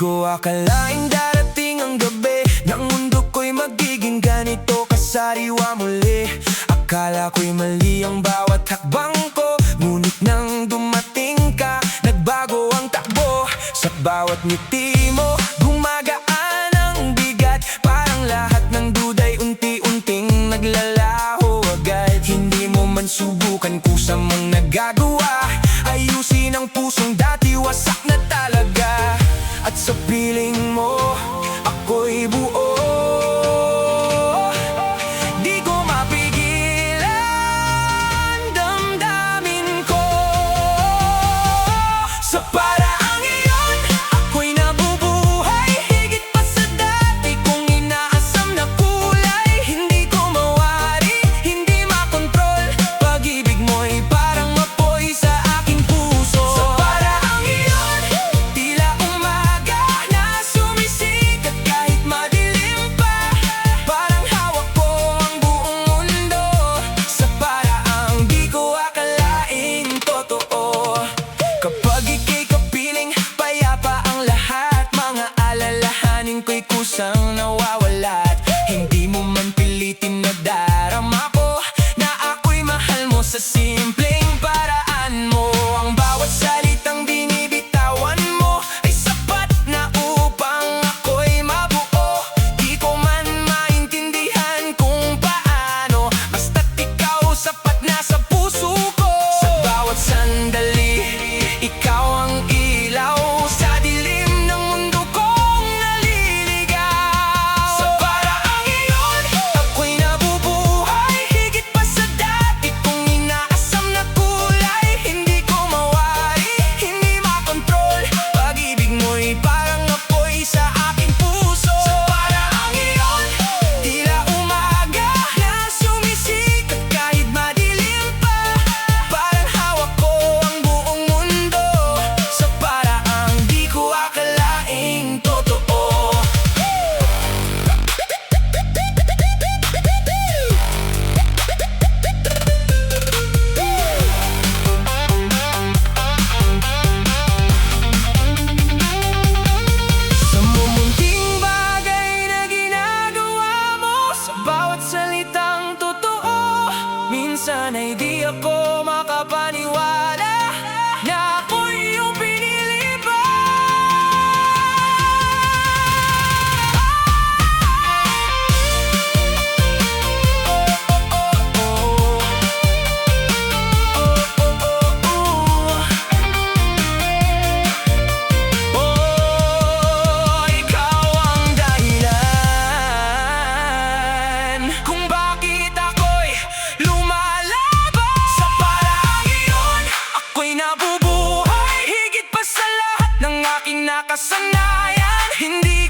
ko akalaing darating ang gabi ng mundo ko'y magiging ganito kasariwa muli. Akala ko'y mali ang bawat hakbang ko, ngunit nang dumating ka, nagbago ang takbo. Sa bawat ngiti mo, gumagaan ang bigat. Parang lahat ng duda'y unti-unting naglalaho agad. Hindi mo man subukan, kusa mong nagagawa. Ayusin ang pusong dati wasak na talaga. At sa piling mo, ako'y buo. Di ko mapigilan damdamin ko. Sa paraang iyon, ako'y nabubuhay higit pa sa dati kong inaasam na kulay. Hindi ko mawari, hindi makontrol. Pag-ibig mo'y parang apoy sa aking puso. Sa paraang iyon, tila umaga na sumisikat kahit madilim pa. Parang hawak ko ang buong mundo. Sa paraang di ko akalaing totoo. Kapag ika'y kapiling, payapa ang lahat. Mga alalahanin ko'y kusang nawawalat. Hindi mo man pilitin na darama ko na ako'y mahal mo sa simpleng paraan mo. Ang bawat salitang binibitawan mo ay sapat na upang ako'y mabuo. Di ko man maintindihan kung paano, basta't ikaw sapat na sa puso ko. Sa bawat sandali, ikaw ang ilaw sa dilim ng mundo kong naliligaw. Sa paraang iyon, ako'y nabubuhay higit pa sa dati kong inaasam na kulay. Hindi ko mawari, hindi makontrol. Pag-ibig mo'y parang apoy sa aking puso. Sa paraang iyon, tila umaga na sumisikat kahit madilim pa. Parang hawak ko ang buong mundo. Sa paraang di ko akalaing totoo. Sa mumunting bagay na ginagawa mo, sa bawat salitang totoo, minsan ay di ako makapaniwala na ako'y iyong pinili ba. Ikaw ang dahilan kung bakit ako'y lumalaban. Sa paraang iyon, ako'y nabubuhay higit pa sa lahat ng aking nakasanayan. Hindi